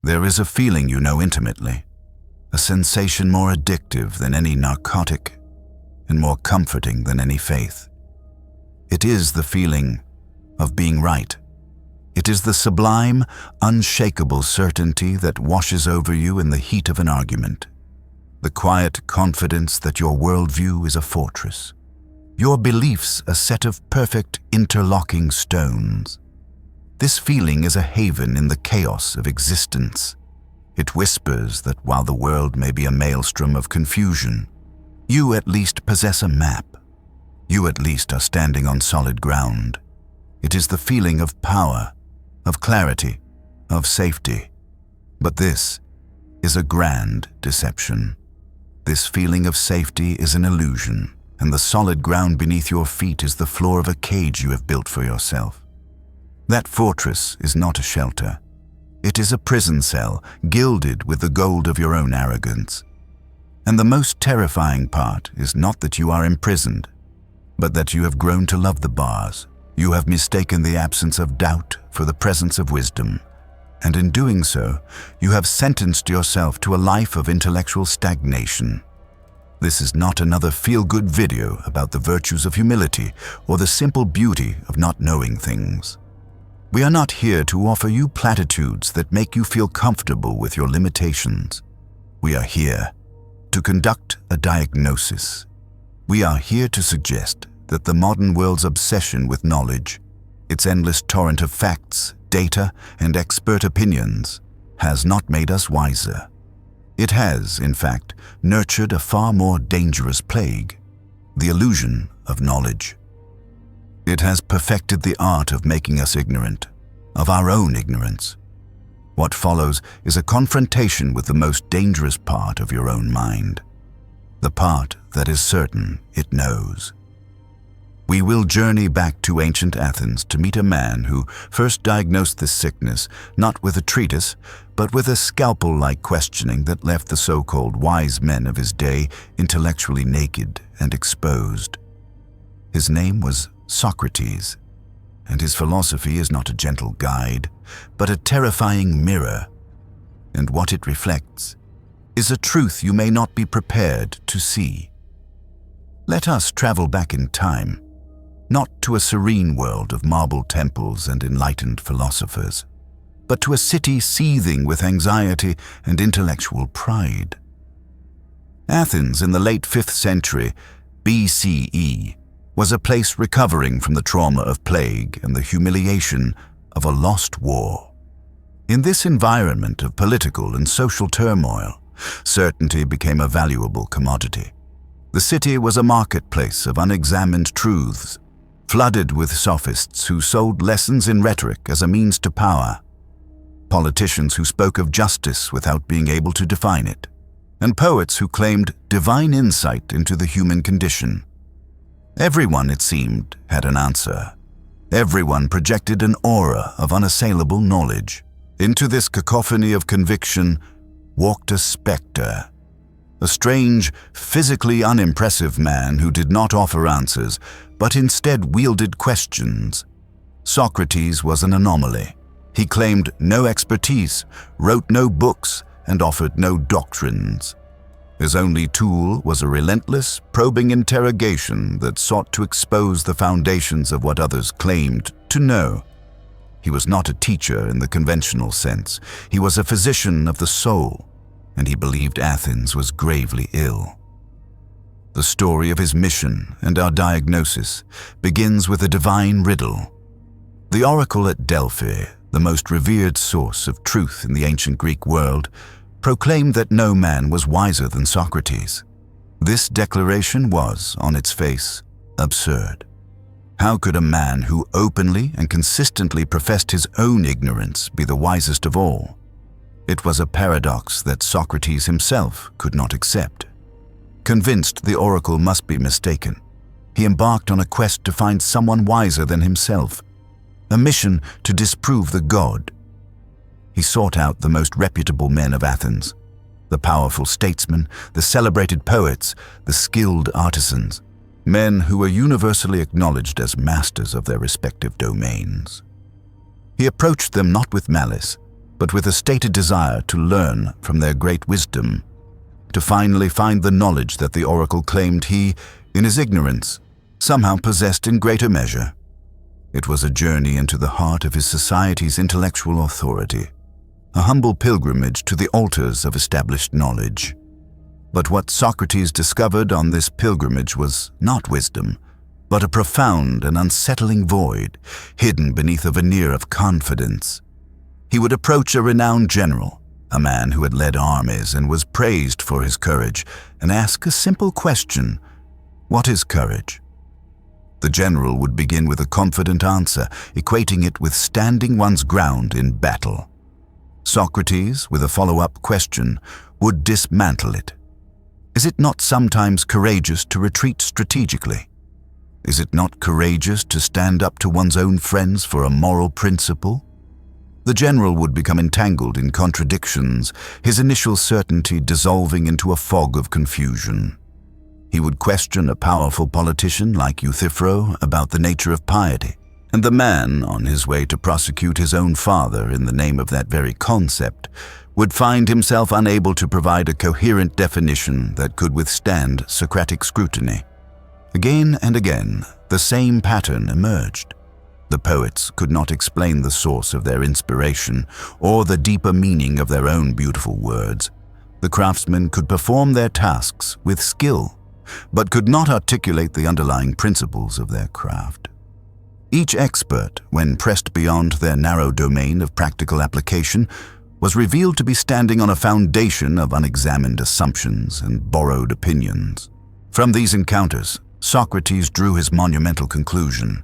There is a feeling you know intimately, a sensation more addictive than any narcotic and more comforting than any faith. It is the feeling of being right. It is the sublime, unshakable certainty that washes over you in the heat of an argument. The quiet confidence that your worldview is a fortress, your beliefs a set of perfect interlocking stones. This feeling is a haven in the chaos of existence. It whispers that while the world may be a maelstrom of confusion, you at least possess a map. You at least are standing on solid ground. It is the feeling of power, of clarity, of safety. But this is a grand deception. This feeling of safety is an illusion, and the solid ground beneath your feet is the floor of a cage you have built for yourself. That fortress is not a shelter. It is a prison cell gilded with the gold of your own arrogance. And the most terrifying part is not that you are imprisoned, but that you have grown to love the bars. You have mistaken the absence of doubt for the presence of wisdom, and in doing so, you have sentenced yourself to a life of intellectual stagnation. This is not another feel-good video about the virtues of humility or the simple beauty of not knowing things. We are not here to offer you platitudes that make you feel comfortable with your limitations. We are here to conduct a diagnosis. We are here to suggest that the modern world's obsession with knowledge, its endless torrent of facts, data, and expert opinions, has not made us wiser. It has, in fact, nurtured a far more dangerous plague, the illusion of knowledge. It has perfected the art of making us ignorant, of our own ignorance. What follows is a confrontation with the most dangerous part of your own mind, the part that is certain it knows. We will journey back to ancient Athens to meet a man who first diagnosed this sickness not with a treatise, but with a scalpel-like questioning that left the so-called wise men of his day intellectually naked and exposed. His name was Socrates, and his philosophy is not a gentle guide, but a terrifying mirror, and what it reflects is a truth you may not be prepared to see. Let us travel back in time, not to a serene world of marble temples and enlightened philosophers, but to a city seething with anxiety and intellectual pride. Athens in the late 5th century BCE was a place recovering from the trauma of plague and the humiliation of a lost war. In this environment of political and social turmoil, certainty became a valuable commodity. The city was a marketplace of unexamined truths, flooded with sophists who sold lessons in rhetoric as a means to power, politicians who spoke of justice without being able to define it, and poets who claimed divine insight into the human condition. Everyone, it seemed, had an answer. Everyone projected an aura of unassailable knowledge. Into this cacophony of conviction walked a specter, a strange, physically unimpressive man who did not offer answers, but instead wielded questions. Socrates was an anomaly. He claimed no expertise, wrote no books, and offered no doctrines. His only tool was a relentless, probing interrogation that sought to expose the foundations of what others claimed to know. He was not a teacher in the conventional sense. He was a physician of the soul, and he believed Athens was gravely ill. The story of his mission and our diagnosis begins with a divine riddle. The oracle at Delphi, the most revered source of truth in the ancient Greek world, proclaimed that no man was wiser than Socrates. This declaration was, on its face, absurd. How could a man who openly and consistently professed his own ignorance be the wisest of all? It was a paradox that Socrates himself could not accept. Convinced the oracle must be mistaken, he embarked on a quest to find someone wiser than himself, a mission to disprove the god. He sought out the most reputable men of Athens, the powerful statesmen, the celebrated poets, the skilled artisans, men who were universally acknowledged as masters of their respective domains. He approached them not with malice, but with a stated desire to learn from their great wisdom, to finally find the knowledge that the oracle claimed he, in his ignorance, somehow possessed in greater measure. It was a journey into the heart of his society's intellectual authority, a humble pilgrimage to the altars of established knowledge. But what Socrates discovered on this pilgrimage was not wisdom, but a profound and unsettling void, hidden beneath a veneer of confidence. He would approach a renowned general, a man who had led armies and was praised for his courage, and ask a simple question: what is courage? The general would begin with a confident answer, equating it with standing one's ground in battle. Socrates, with a follow-up question, would dismantle it. Is it not sometimes courageous to retreat strategically? Is it not courageous to stand up to one's own friends for a moral principle? The general would become entangled in contradictions, his initial certainty dissolving into a fog of confusion. He would question a powerful politician like Euthyphro about the nature of piety, and the man, on his way to prosecute his own father in the name of that very concept, would find himself unable to provide a coherent definition that could withstand Socratic scrutiny. Again and again, the same pattern emerged. The poets could not explain the source of their inspiration or the deeper meaning of their own beautiful words. The craftsmen could perform their tasks with skill, but could not articulate the underlying principles of their craft. Each expert, when pressed beyond their narrow domain of practical application, was revealed to be standing on a foundation of unexamined assumptions and borrowed opinions. From these encounters, Socrates drew his monumental conclusion,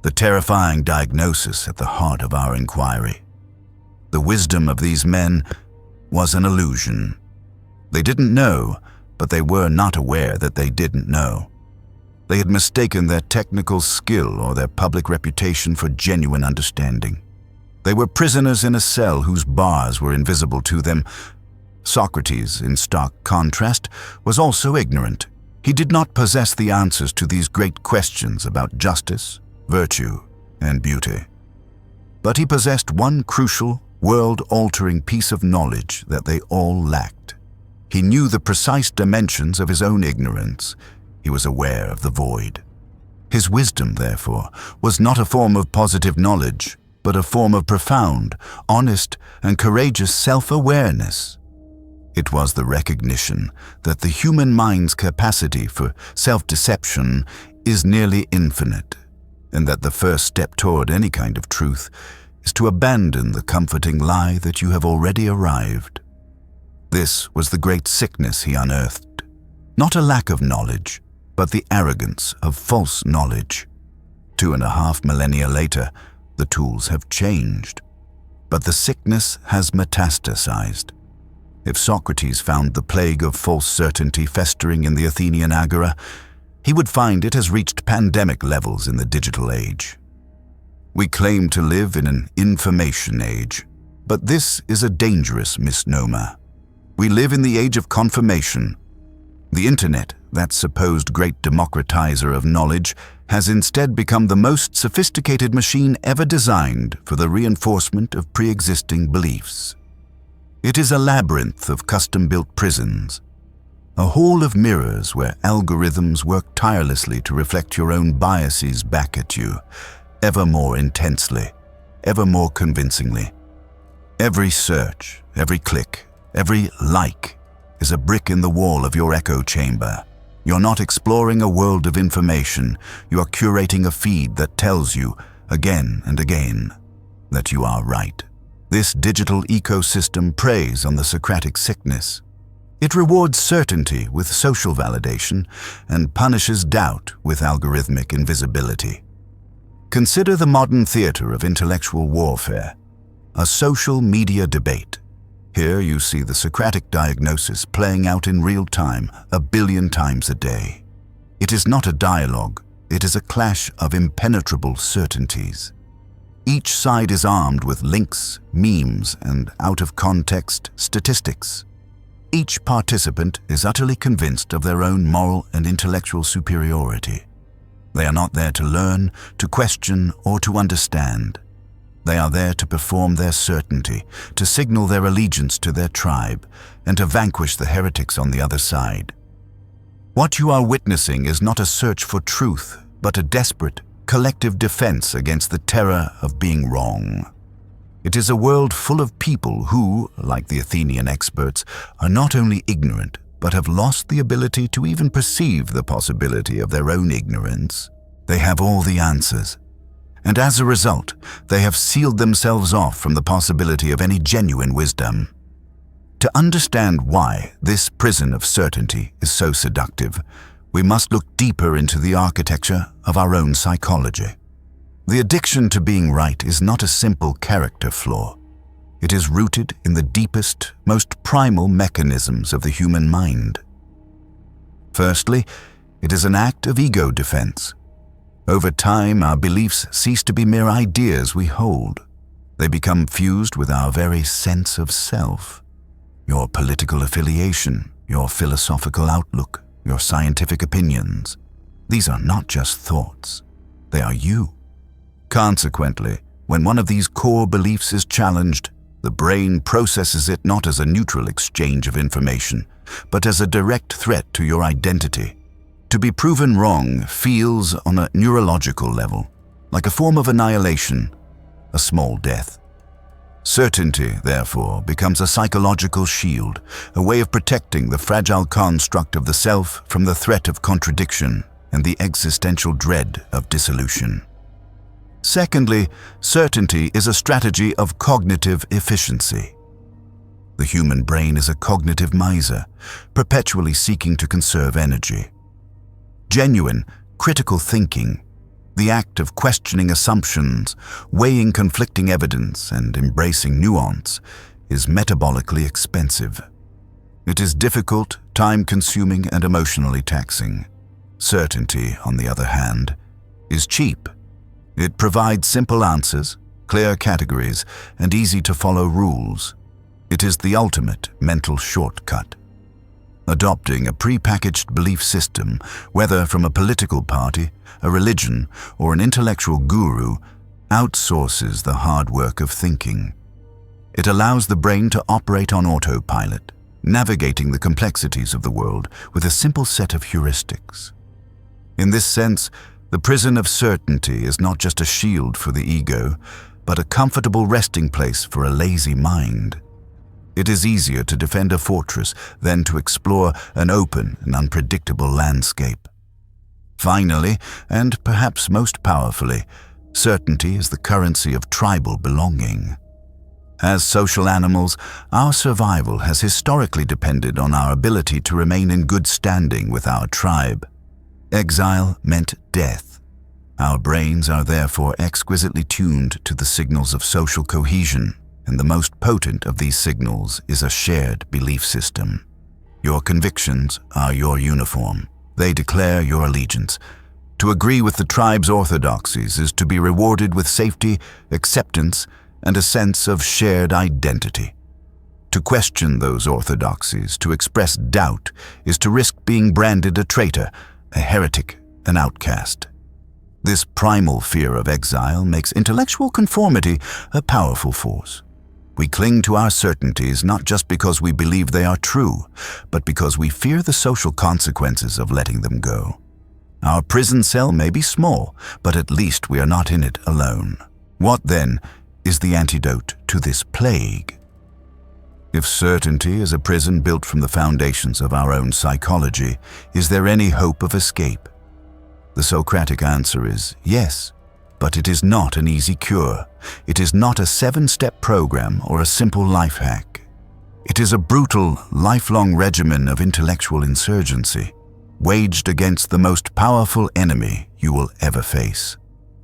the terrifying diagnosis at the heart of our inquiry. The wisdom of these men was an illusion. They didn't know, but they were not aware that they didn't know. They had mistaken their technical skill or their public reputation for genuine understanding. They were prisoners in a cell whose bars were invisible to them. Socrates, in stark contrast, was also ignorant. He did not possess the answers to these great questions about justice, virtue, and beauty. But he possessed one crucial, world-altering piece of knowledge that they all lacked. He knew the precise dimensions of his own ignorance. He was aware of the void. His wisdom, therefore, was not a form of positive knowledge, but a form of profound, honest, and courageous self-awareness. It was the recognition that the human mind's capacity for self-deception is nearly infinite, and that the first step toward any kind of truth is to abandon the comforting lie that you have already arrived. This was the great sickness he unearthed, not a lack of knowledge, but the arrogance of false knowledge. 2.5 millennia later, the tools have changed, but the sickness has metastasized. If Socrates found the plague of false certainty festering in the Athenian agora, he would find it has reached pandemic levels in the digital age. We claim to live in an information age, but this is a dangerous misnomer. We live in the age of confirmation. The internet, that supposed great democratizer of knowledge, has instead become the most sophisticated machine ever designed for the reinforcement of pre-existing beliefs. It is a labyrinth of custom-built prisons, a hall of mirrors where algorithms work tirelessly to reflect your own biases back at you, ever more intensely, ever more convincingly. Every search, every click, every like is a brick in the wall of your echo chamber. You're not exploring a world of information, you are curating a feed that tells you, again and again, that you are right. This digital ecosystem preys on the Socratic sickness. It rewards certainty with social validation and punishes doubt with algorithmic invisibility. Consider the modern theater of intellectual warfare, a social media debate. Here you see the Socratic diagnosis playing out in real time, 1 billion times a day. It is not a dialogue, it is a clash of impenetrable certainties. Each side is armed with links, memes, and out-of-context statistics. Each participant is utterly convinced of their own moral and intellectual superiority. They are not there to learn, to question, or to understand. They are there to perform their certainty, to signal their allegiance to their tribe, and to vanquish the heretics on the other side. What you are witnessing is not a search for truth, but a desperate, collective defense against the terror of being wrong. It is a world full of people who, like the Athenian experts, are not only ignorant, but have lost the ability to even perceive the possibility of their own ignorance. They have all the answers, and as a result, they have sealed themselves off from the possibility of any genuine wisdom. To understand why this prison of certainty is so seductive, we must look deeper into the architecture of our own psychology. The addiction to being right is not a simple character flaw. It is rooted in the deepest, most primal mechanisms of the human mind. Firstly, it is an act of ego defense. Over time, our beliefs cease to be mere ideas we hold. They become fused with our very sense of self. Your political affiliation, your philosophical outlook, your scientific opinions. These are not just thoughts. They are you. Consequently, when one of these core beliefs is challenged, the brain processes it not as a neutral exchange of information, but as a direct threat to your identity. To be proven wrong feels, on a neurological level, like a form of annihilation, a small death. Certainty, therefore, becomes a psychological shield, a way of protecting the fragile construct of the self from the threat of contradiction and the existential dread of dissolution. Secondly, certainty is a strategy of cognitive efficiency. The human brain is a cognitive miser, perpetually seeking to conserve energy. Genuine, critical thinking, the act of questioning assumptions, weighing conflicting evidence, and embracing nuance, is metabolically expensive. It is difficult, time-consuming, and emotionally taxing. Certainty, on the other hand, is cheap. It provides simple answers, clear categories, and easy-to-follow rules. It is the ultimate mental shortcut. Adopting a pre-packaged belief system, whether from a political party, a religion, or an intellectual guru, outsources the hard work of thinking. It allows the brain to operate on autopilot, navigating the complexities of the world with a simple set of heuristics. In this sense, the prison of certainty is not just a shield for the ego, but a comfortable resting place for a lazy mind. It is easier to defend a fortress than to explore an open and unpredictable landscape. Finally, and perhaps most powerfully, certainty is the currency of tribal belonging. As social animals, our survival has historically depended on our ability to remain in good standing with our tribe. Exile meant death. Our brains are therefore exquisitely tuned to the signals of social cohesion, and the most potent of these signals is a shared belief system. Your convictions are your uniform. They declare your allegiance. To agree with the tribe's orthodoxies is to be rewarded with safety, acceptance, and a sense of shared identity. To question those orthodoxies, to express doubt, is to risk being branded a traitor, a heretic, an outcast. This primal fear of exile makes intellectual conformity a powerful force. We cling to our certainties not just because we believe they are true, but because we fear the social consequences of letting them go. Our prison cell may be small, but at least we are not in it alone. What, then, is the antidote to this plague? If certainty is a prison built from the foundations of our own psychology, is there any hope of escape? The Socratic answer is yes, but it is not an easy cure. It is not a 7-step program or a simple life hack. It is a brutal, lifelong regimen of intellectual insurgency, waged against the most powerful enemy you will ever face,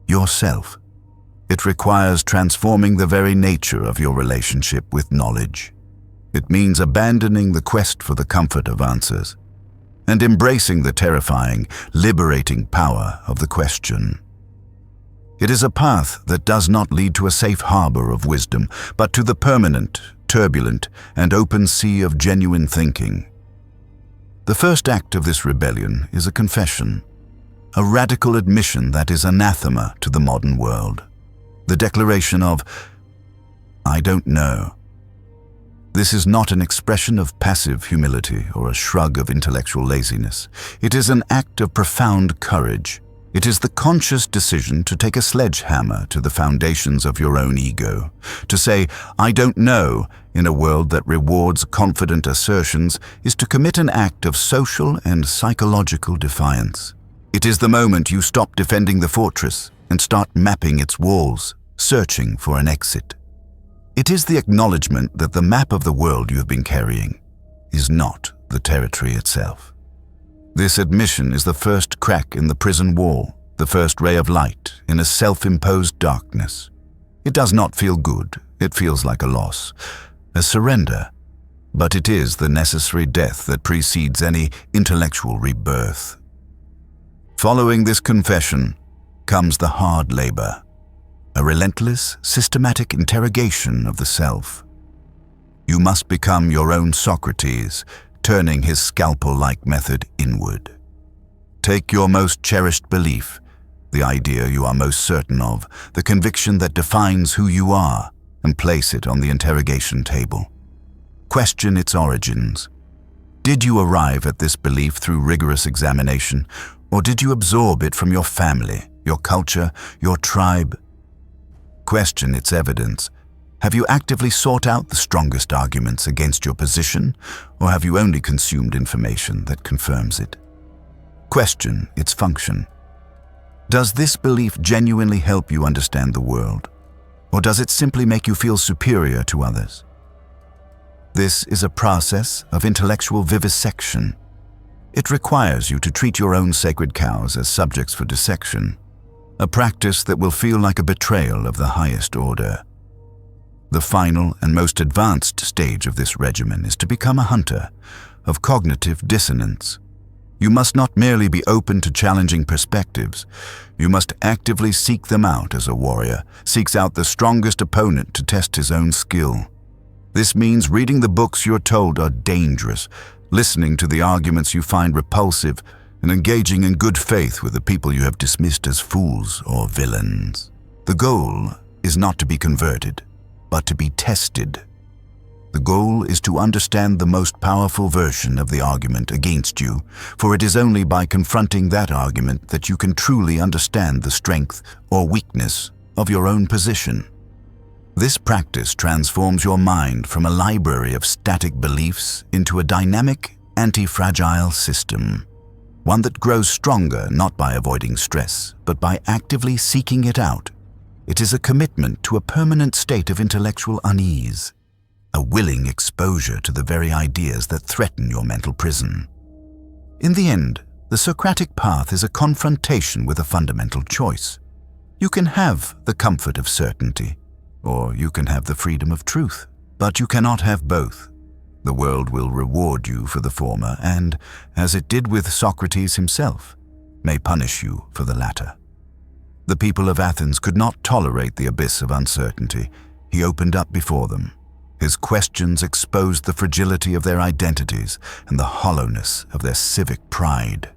yourself. It requires transforming the very nature of your relationship with knowledge. It means abandoning the quest for the comfort of answers and embracing the terrifying, liberating power of the question. It is a path that does not lead to a safe harbor of wisdom, but to the permanent, turbulent, and open sea of genuine thinking. The first act of this rebellion is a confession, a radical admission that is anathema to the modern world. The declaration of, "I don't know." This is not an expression of passive humility or a shrug of intellectual laziness. It is an act of profound courage. It is the conscious decision to take a sledgehammer to the foundations of your own ego. To say, "I don't know," in a world that rewards confident assertions is to commit an act of social and psychological defiance. It is the moment you stop defending the fortress and start mapping its walls, searching for an exit. It is the acknowledgement that the map of the world you have been carrying is not the territory itself. This admission is the first crack in the prison wall, the first ray of light in a self-imposed darkness. It does not feel good. It feels like a loss, a surrender, but it is the necessary death that precedes any intellectual rebirth. Following this confession comes the hard labor, a relentless, systematic interrogation of the self. You must become your own Socrates, turning his scalpel-like method inward. Take your most cherished belief, the idea you are most certain of, the conviction that defines who you are, and place it on the interrogation table. Question its origins. Did you arrive at this belief through rigorous examination, or did you absorb it from your family, your culture, your tribe? Question its evidence. Have you actively sought out the strongest arguments against your position, or have you only consumed information that confirms it? Question its function. Does this belief genuinely help you understand the world, or does it simply make you feel superior to others? This is a process of intellectual vivisection. It requires you to treat your own sacred cows as subjects for dissection, a practice that will feel like a betrayal of the highest order. The final and most advanced stage of this regimen is to become a hunter of cognitive dissonance. You must not merely be open to challenging perspectives. You must actively seek them out as a warrior seeks out the strongest opponent to test his own skill. This means reading the books you're told are dangerous, listening to the arguments you find repulsive, and engaging in good faith with the people you have dismissed as fools or villains. The goal is not to be converted, but to be tested. The goal is to understand the most powerful version of the argument against you, for it is only by confronting that argument that you can truly understand the strength or weakness of your own position. This practice transforms your mind from a library of static beliefs into a dynamic, anti-fragile system. One that grows stronger not by avoiding stress, but by actively seeking it out. It is a commitment to a permanent state of intellectual unease, a willing exposure to the very ideas that threaten your mental prison. In the end, the Socratic path is a confrontation with a fundamental choice. You can have the comfort of certainty, or you can have the freedom of truth, but you cannot have both. The world will reward you for the former and, as it did with Socrates himself, may punish you for the latter. The people of Athens could not tolerate the abyss of uncertainty. He opened up before them. His questions exposed the fragility of their identities and the hollowness of their civic pride.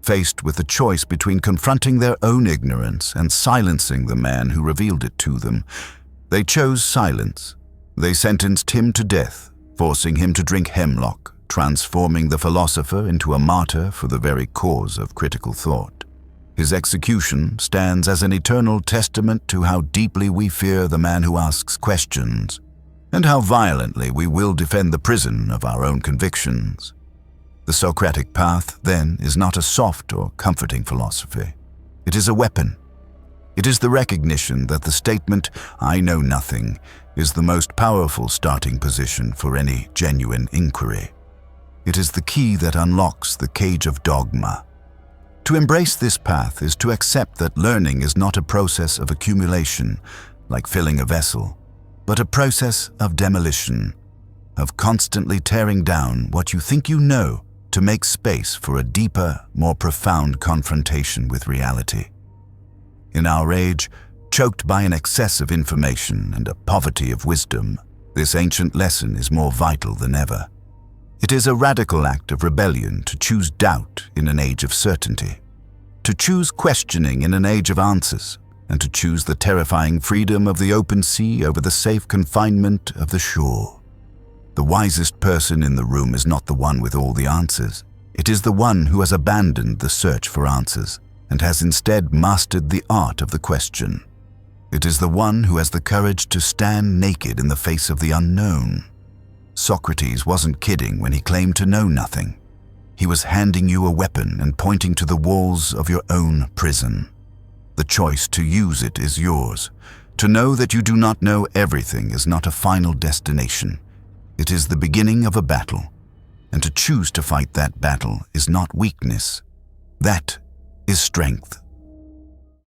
Faced with the choice between confronting their own ignorance and silencing the man who revealed it to them, they chose silence. They sentenced him to death, forcing him to drink hemlock, transforming the philosopher into a martyr for the very cause of critical thought. His execution stands as an eternal testament to how deeply we fear the man who asks questions, and how violently we will defend the prison of our own convictions. The Socratic path, then, is not a soft or comforting philosophy. It is a weapon. It is the recognition that the statement, "I know nothing," is the most powerful starting position for any genuine inquiry. It is the key that unlocks the cage of dogma. To embrace this path is to accept that learning is not a process of accumulation, like filling a vessel, but a process of demolition, of constantly tearing down what you think you know to make space for a deeper, more profound confrontation with reality. In our age, choked by an excess of information and a poverty of wisdom, this ancient lesson is more vital than ever. It is a radical act of rebellion to choose doubt in an age of certainty, to choose questioning in an age of answers, and to choose the terrifying freedom of the open sea over the safe confinement of the shore. The wisest person in the room is not the one with all the answers. It is the one who has abandoned the search for answers and has instead mastered the art of the question. It is the one who has the courage to stand naked in the face of the unknown. Socrates wasn't kidding when he claimed to know nothing. He was handing you a weapon and pointing to the walls of your own prison. The choice to use it is yours. To know that you do not know everything is not a final destination. It is the beginning of a battle, and to choose to fight that battle is not weakness. That is strength.